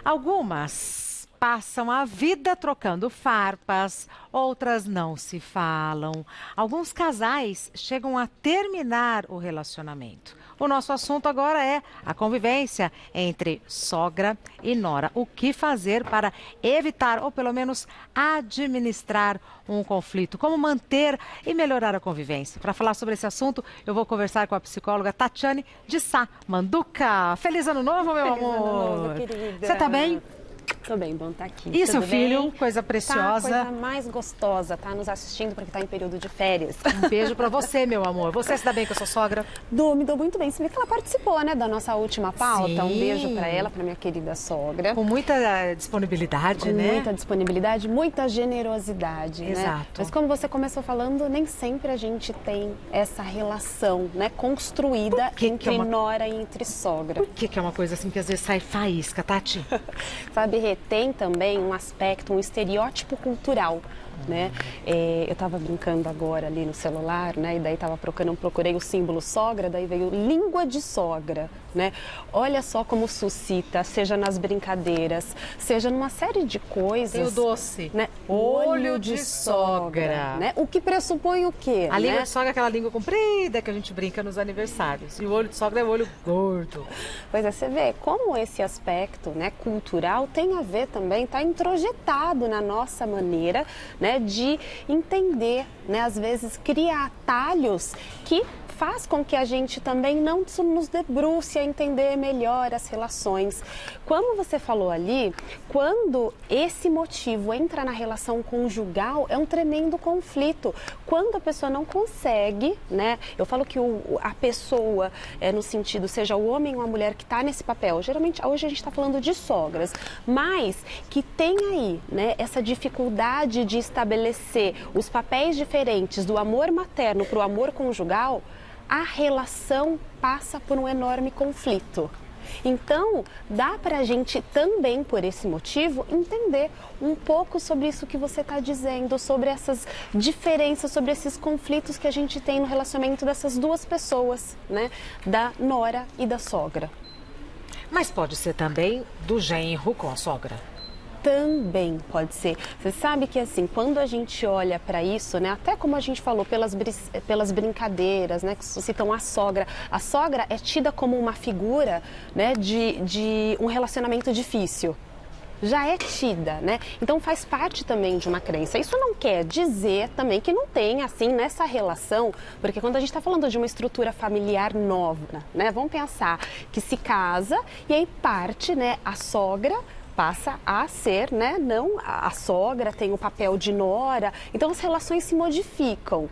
Algumas passam a vida trocando farpas, outras não se falam. Alguns casais chegam a terminar o relacionamento. O nosso assunto agora é a convivência entre sogra e nora. O que fazer para evitar ou pelo menos administrar um conflito? Como manter e melhorar a convivência? Para falar sobre esse assunto, eu vou conversar com a psicóloga Tatiane de Sá Manduca. Feliz ano novo, meu amor! Feliz ano novo, querida! Você tá bem? Tô bem, bom estar aqui. E seu Tudo filho, bem? coisa preciosa. Tá a coisa mais gostosa, tá nos assistindo porque tá em período de férias. Um beijo pra você, meu amor. Você se dá bem com a sua sogra? Me dou muito bem. Você vê que ela participou, né, da nossa última pauta. Sim. Um beijo pra ela, pra minha querida sogra. Com muita disponibilidade, Com né? muita disponibilidade, muita generosidade, né? Exato. Mas como você começou falando, nem sempre a gente tem essa relação, né, construída entre nora e entre sogra. Por que é uma coisa assim que às vezes sai faísca, Tati? Sabe, Rê, tem também um aspecto, um estereótipo cultural, né? Eu estava brincando agora ali no celular, né? E daí procurei o símbolo sogra, daí veio língua de sogra, né? Olha só como suscita, seja nas brincadeiras, seja numa série de coisas. Tem o doce, né? Olho de sogra, né? O que pressupõe o quê? A língua né? de sogra é aquela língua comprida que a gente brinca nos aniversários. E o olho de sogra é o olho gordo. Pois é, você vê como esse aspecto, né, cultural tem a ver também, está introjetado na nossa maneira, né, de entender, né, às vezes criar atalhos que faz com que a gente também não nos debruce a entender melhor as relações. Como você falou ali, quando esse motivo entra na relação conjugal, é um tremendo conflito. Quando a pessoa não consegue, né? Eu falo que a pessoa, no sentido, seja o homem ou a mulher que está nesse papel, geralmente hoje a gente está falando de sogras, mas que tem aí, né, essa dificuldade de estabelecer os papéis diferentes do amor materno para o amor conjugal, a relação passa por um enorme conflito. Então, dá para a gente também, por esse motivo, entender um pouco sobre isso que você está dizendo, sobre essas diferenças, sobre esses conflitos que a gente tem no relacionamento dessas duas pessoas, né? Da nora e da sogra. Mas pode ser também do genro com a sogra. Também pode ser. Você sabe que assim, quando a gente olha para isso, né, até como a gente falou pelas brincadeiras, né, que citam a sogra é tida como uma figura, né, de um relacionamento difícil. Já é tida, né? Então faz parte também de uma crença. Isso não quer dizer também que não tem, assim, nessa relação, porque quando a gente está falando de uma estrutura familiar nova, né, vamos pensar que se casa e aí parte, né, a sogra passa a ser, né, não a sogra tem o papel de nora, então as relações se modificam.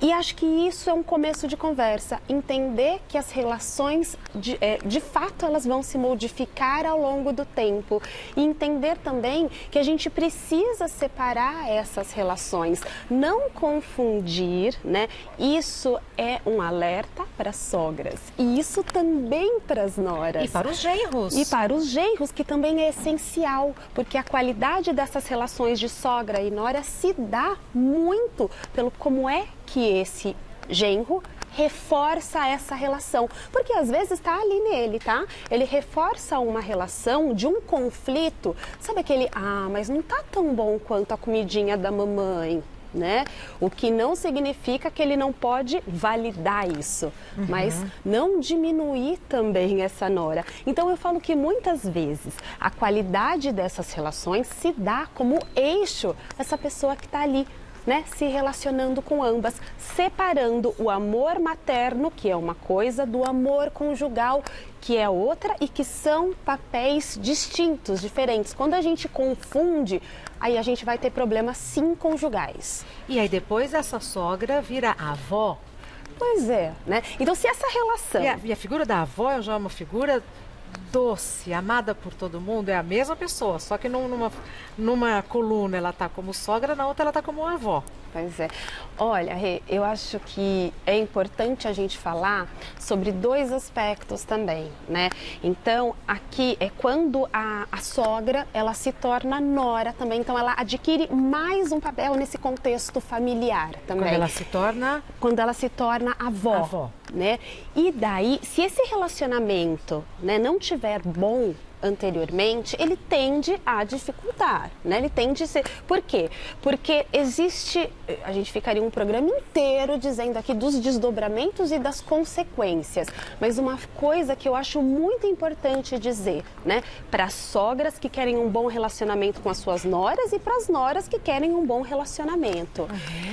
E acho que isso é um começo de conversa, entender que as relações, de fato, elas vão se modificar ao longo do tempo. E entender também que a gente precisa separar essas relações, não confundir, né? Isso é um alerta para as sogras e isso também para as noras. E para os genros. E para os genros, que também é essencial, porque a qualidade dessas relações de sogra e nora se dá muito pelo como é que esse genro reforça essa relação, porque às vezes está ali nele, tá? Ele reforça uma relação de um conflito, sabe aquele, mas não tá tão bom quanto a comidinha da mamãe, né? O que não significa que ele não pode validar isso, mas não diminuir também essa nora. Então eu falo que muitas vezes a qualidade dessas relações se dá como eixo essa pessoa que está ali, né, se relacionando com ambas, separando o amor materno, que é uma coisa, do amor conjugal, que é outra, e que são papéis distintos, diferentes. Quando a gente confunde, aí a gente vai ter problemas sim conjugais. E aí depois essa sogra vira avó. Pois é, né? Então se essa relação... E a figura da avó já é uma figura doce, amada por todo mundo, é a mesma pessoa, só que numa coluna ela tá como sogra, na outra ela tá como avó. Pois é. Olha, Rê, eu acho que é importante a gente falar sobre dois aspectos também, né? Então, aqui é quando a sogra, ela se torna nora também, então ela adquire mais um papel nesse contexto familiar também. Quando ela se torna? Quando ela se torna avó. Né? E daí, se esse relacionamento, né, não tiver bom, anteriormente, ele tende a dificultar, né? Ele tende a ser... Por quê? Porque existe... A gente ficaria um programa inteiro dizendo aqui dos desdobramentos e das consequências. Mas uma coisa que eu acho muito importante dizer, né? Para as sogras que querem um bom relacionamento com as suas noras e para as noras que querem um bom relacionamento.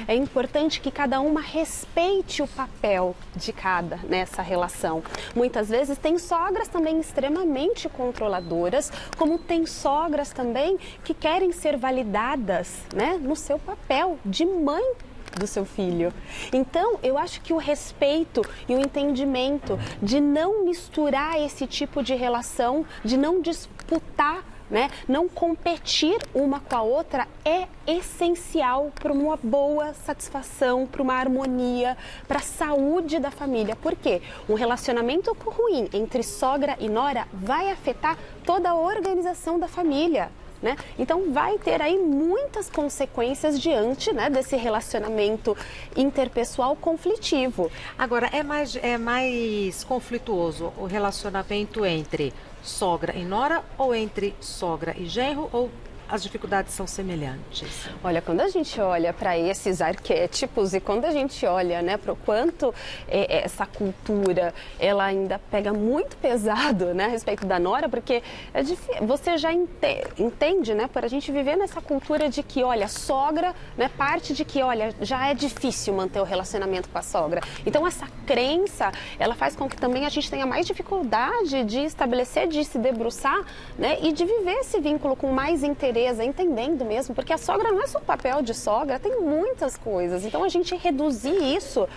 É importante que cada uma respeite o papel de cada nessa relação. Muitas vezes tem sogras também extremamente controladoras, como tem sogras também que querem ser validadas, né, no seu papel de mãe do seu filho. Então, eu acho que o respeito e o entendimento de não misturar esse tipo de relação, de não disputar, né, não competir uma com a outra é essencial para uma boa satisfação, para uma harmonia, para a saúde da família. Por quê? Um relacionamento ruim entre sogra e nora vai afetar toda a organização da família. Né? Então vai ter aí muitas consequências diante, né, desse relacionamento interpessoal conflitivo. Agora, é mais conflituoso o relacionamento entre sogra e nora ou entre sogra e genro, ou as dificuldades são semelhantes? Olha, quando a gente olha para esses arquétipos e quando a gente olha, né, para o quanto essa cultura ela ainda pega muito pesado, né, a respeito da nora, porque é difícil, você já entende, né, por a gente viver nessa cultura de que, olha, sogra, né, parte de que, olha, já é difícil manter o relacionamento com a sogra. Então essa crença, ela faz com que também a gente tenha mais dificuldade de estabelecer, de se debruçar, né, e de viver esse vínculo com mais interesse, entendendo mesmo, porque a sogra não é só o papel de sogra, tem muitas coisas. Então a gente reduzir isso,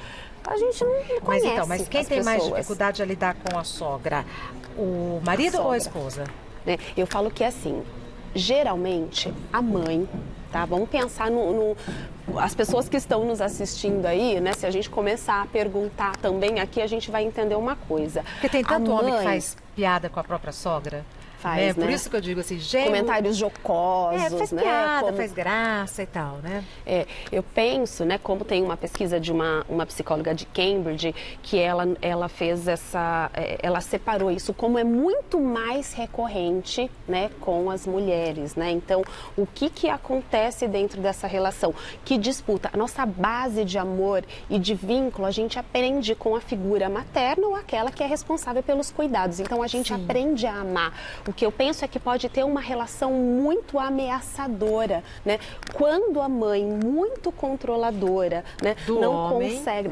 a gente não conhece. Mas quem tem mais dificuldade a lidar com a sogra? O marido ou a esposa? Né? Eu falo que é assim, geralmente a mãe, tá? Vamos pensar as pessoas que estão nos assistindo aí, né? Se a gente começar a perguntar também aqui, a gente vai entender uma coisa. Porque tem tanto homem que faz piada com a própria sogra. Faz, Por isso que eu digo assim, genro... Comentários jocosos, faz né? piada, faz graça e tal, né? Eu penso, né, como tem uma pesquisa de uma psicóloga de Cambridge, que ela fez ela separou isso, como é muito mais recorrente, né, com as mulheres, né? Então, o que acontece dentro dessa relação? Que disputa? A nossa base de amor e de vínculo, a gente aprende com a figura materna ou aquela que é responsável pelos cuidados. Então, a gente aprende a amar. O que eu penso é que pode ter uma relação muito ameaçadora, né? Quando a mãe muito controladora, né,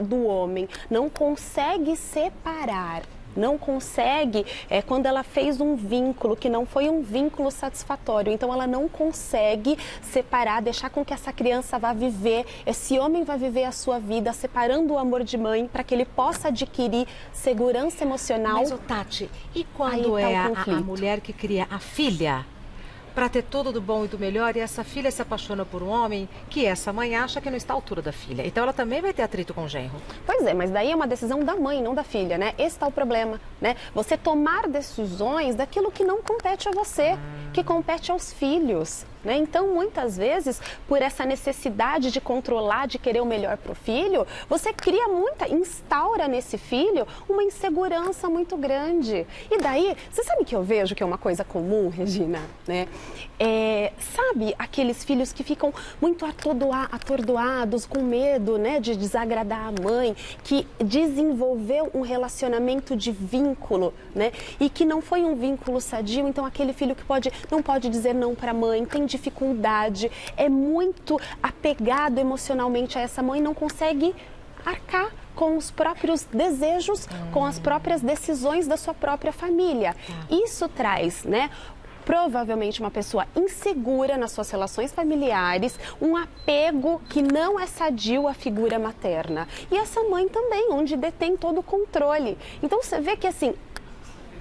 do homem, não consegue separar, não consegue, quando ela fez um vínculo que não foi um vínculo satisfatório, então ela não consegue separar, deixar com que essa criança vá viver, esse homem vai viver a sua vida separando o amor de mãe para que ele possa adquirir segurança emocional. Mas, Tati, e quando a mulher que cria a filha para ter tudo do bom e do melhor, e essa filha se apaixona por um homem que essa mãe acha que não está à altura da filha. Então ela também vai ter atrito com o genro. Pois é, mas daí é uma decisão da mãe, não da filha, né? Esse está o problema, né? Você tomar decisões daquilo que não compete a você, que compete aos filhos. Né? Então, muitas vezes, por essa necessidade de controlar, de querer o melhor para o filho, você instaura nesse filho uma insegurança muito grande. E daí, você sabe que eu vejo que é uma coisa comum, Regina? Né? Sabe aqueles filhos que ficam muito atordoados, com medo, né, de desagradar a mãe, que desenvolveu um relacionamento de vínculo, né, e que não foi um vínculo sadio, então aquele filho que não pode dizer não para a mãe, tem dificuldade, é muito apegado emocionalmente a essa mãe, não consegue arcar com os próprios desejos, com as próprias decisões da sua própria família. Isso traz, né, provavelmente uma pessoa insegura nas suas relações familiares, um apego que não é sadio à figura materna. E essa mãe também, onde detém todo o controle. Então você vê que assim,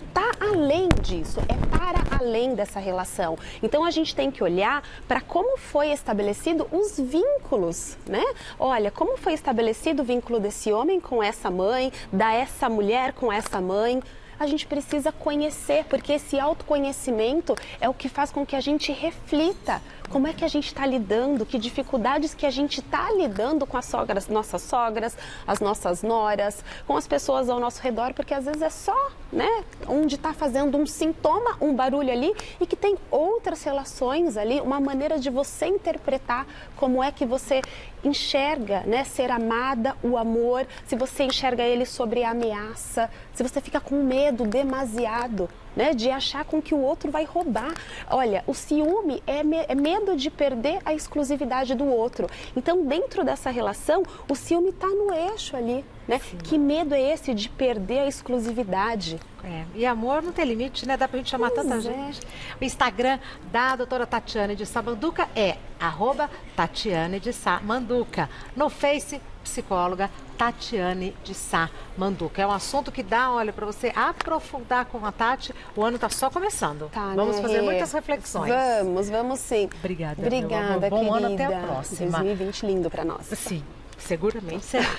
está além disso, para além dessa relação. Então a gente tem que olhar para como foi estabelecido os vínculos, né? Olha, como foi estabelecido o vínculo desse homem com essa mãe, dessa mulher com essa mãe. a gente precisa conhecer, porque esse autoconhecimento é o que faz com que a gente reflita como é que a gente está lidando, que dificuldades que a gente está lidando com as nossas sogras, as nossas noras, com as pessoas ao nosso redor, porque às vezes é só, né, onde está fazendo um sintoma, um barulho ali, e que tem outras relações ali, uma maneira de você interpretar como é que você enxerga, né, ser amada, o amor, se você enxerga ele sobre a ameaça, se você fica com medo demasiado, né, de achar com que o outro vai roubar. Olha, o ciúme é medo de perder a exclusividade do outro. Então, dentro dessa relação, o ciúme está no eixo ali, né? Sim. Que medo é esse de perder a exclusividade? E amor não tem limite, né? Dá pra gente chamar tanta gente. O Instagram da doutora Tatiane de Sá Manduca é @Tatiane de Sá Manduca. No Face, psicóloga Tatiane de Sá Manduca. É um assunto que dá, olha, para você aprofundar com a Tati. O ano está só começando. Tá, vamos né, fazer Rê? muitas reflexões. Vamos sim. Obrigada, Obrigada, meu amor. Bom querida. ano, até a próxima. 2020 lindo para nós. Sim, seguramente será.